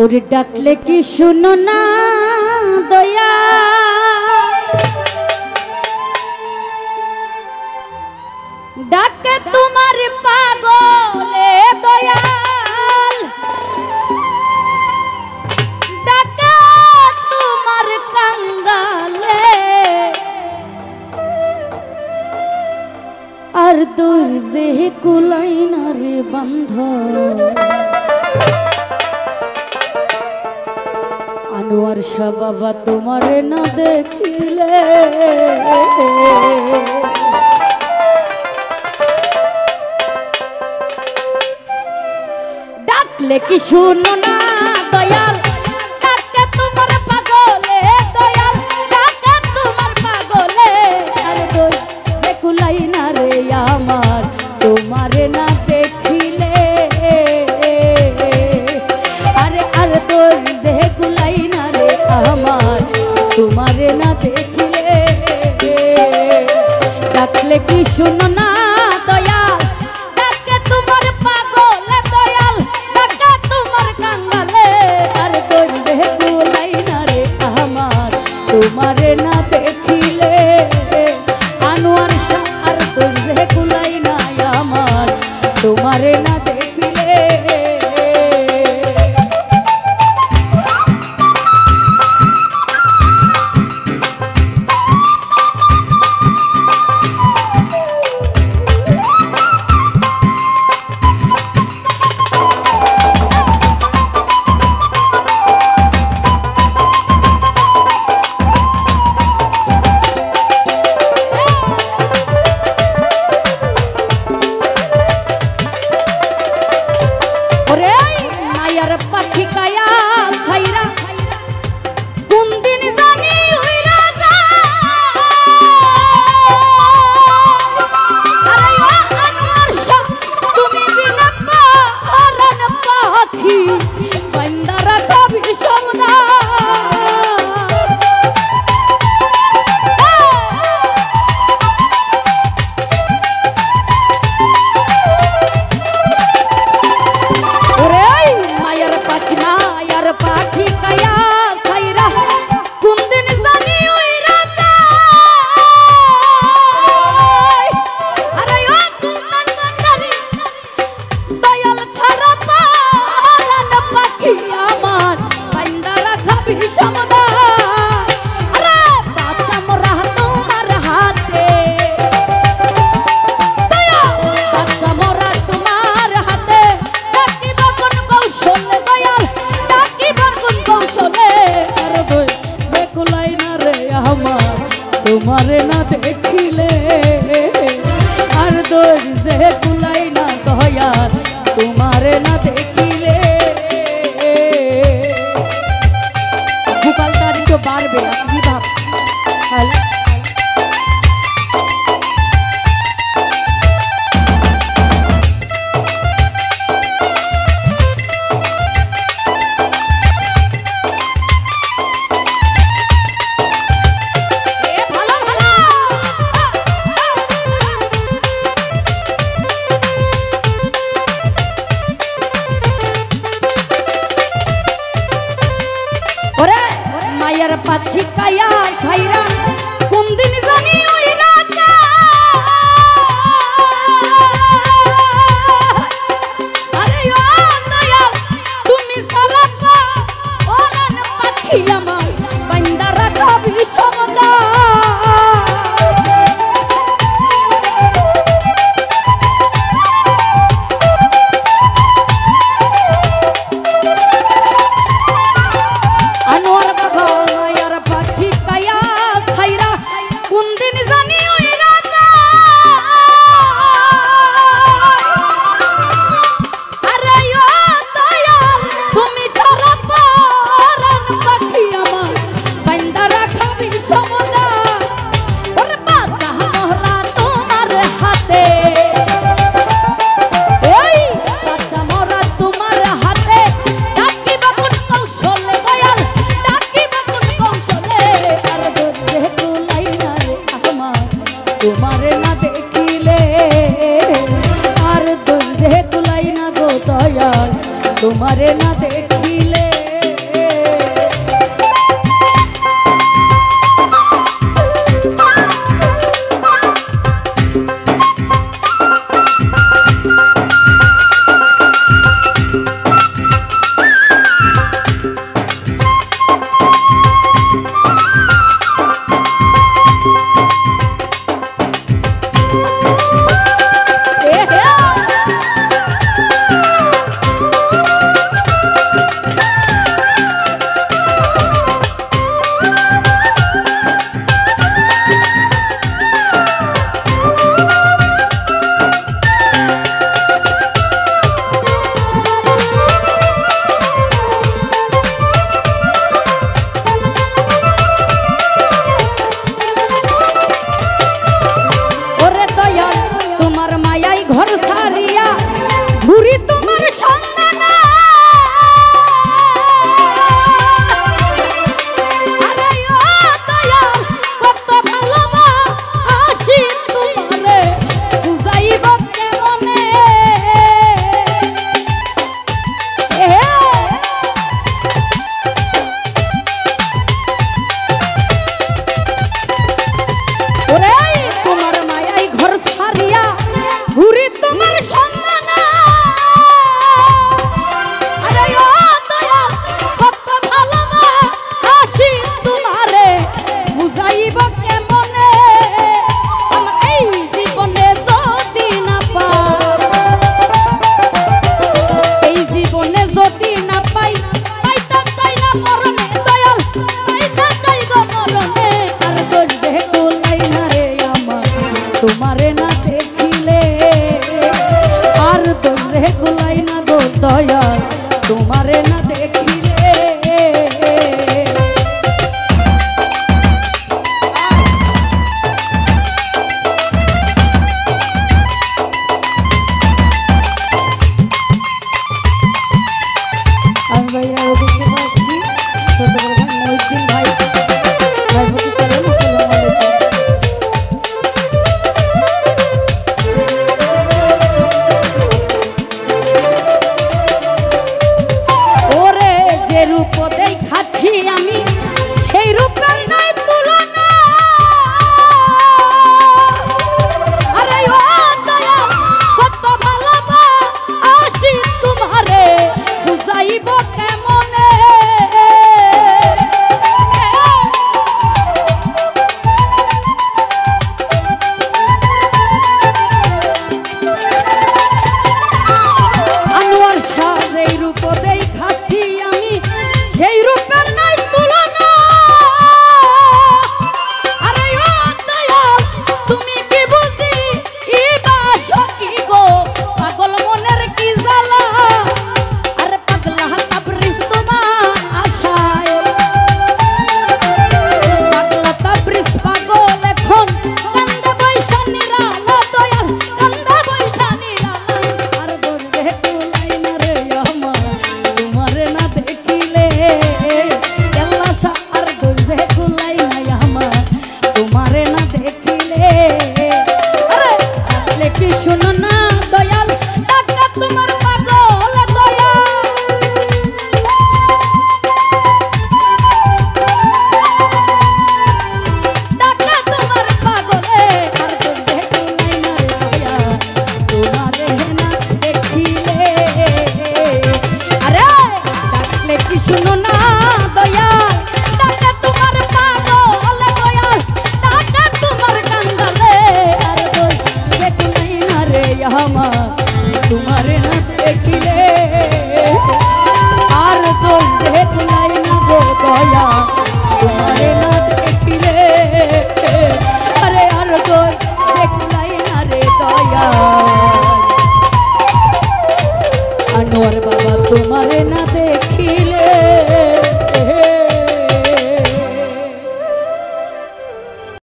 ওরে ডাকলে কি শুনো না দয়া, ডাকে তোমার পাগলে দয়াল, ডাকে তোমার কাঙ্গালে, আর দরজে কুলাই না রে বন্ধ। আনোয়ার শাহ বাবা তোমারে না দেখিলে, ডাকলে কি শুনো না দয়াল, ডাকে তোমার পাগলে দয়াল, ডাকে তোমার পাগলে, আর দরজে কুলাই না রে আমার তোমারে না দেখিলে, আরে আর দরজে কুলাই না রে আমার তোমারে না দেখিলে। ডাকলে কি শুনো না দয়াল, ডাকে তোমার পাগলে দয়াল, ডাকে তোমার কাঙ্গালে, আর দরজে কুলাই না রে আমার তোমারে না দেখিলে। আনোয়ার শাহ আর দরজে কুলাই না আমার তোমারে না দেখিলে। পাখি কায়া খাইরা কোন দিন জানি হইরা যায়, আরে ও আনোয়ার শাহ তুমি বিনা পারান পাখি বান্দা রাখবি সমদা। পাখি কায়া খাইরা কোন দিন জানি উইরা যায়, আরে ও কুলমান বান্দারি দয়াল ছাড়া পারান পাখি আমার বান্দা রাখবি সমদা। আরে বাচ্চা মোরা তোমার হাতে দয়া, বাচ্চা মোরা তোমার হাতে, ডাকিব কোন কৌশলে দয়াল, তোমারে না দেখিলে, আর দরজে কুলাই না দয়াল তোমারে না দেখিলে। ভূপালটা একটু বাড়বে আপনি ভাব। মায়ার পাখি কায়া খাইরা কোন দিন জানি উইরা যায়, আরে ও দয়াল তুমি সালাপা ওরান পাখি আমার বান্দা রাখবি সমদা। আনোয়ার বাবা মায়ার পাখি কায়া খাইরা কোন দিন জানি উইরা যায়, আরে ও দয়াল তুমি ছাড়া পারান পাখি আমার যে রূপ দেখাচ্ছি আমি সেই রূপের নাই তুলনা। আরে ও দয়া কত ভালোবাসি তোমারে বুঝাইব কেমনে। আনোয়ার শাহ এই রূপ দেখাচ্ছি আমি সেই রূপের নাই তুলনা। আরে ও দয়াল তুমি কি বুঝি বাসো কি গো পাগল মনের কি জ্বালা। আরে পাগলা তাবরিজ তোমার আশায় পাগলা তাবরিজ পাগল এখন কান্দা বৈশা নিরালা দয়াল কান্দা বৈশা নিরালা। আর বলবে কুলাই না রে আমার তোমারে না দেখিলে কেল্লাসা। আর বলবে কুলাই না আমার তোমারে না দেখিলে। আরে আসলে কি শুনো না দয়াল টাকা তোমার পাগল দয়াল। টাকা তোমার পাগলে আর বলবে কুলাই না রে দয়াল তোমারে না দেখিলে। আরে ডাকলে কি শুনো না দয়াল টাকা তোমার পাগল দয়াল টাকা তোমার কান্দালে। আর বলবে কুলাই না রে আমার তোমারে না দেখিলে। আর বলবে কুলাই না গো দয়াল তোমারে না দেখিলে। আরে আর বলবে কুলাই না রে দয়াল আনোয়ার বাবা তোমারে না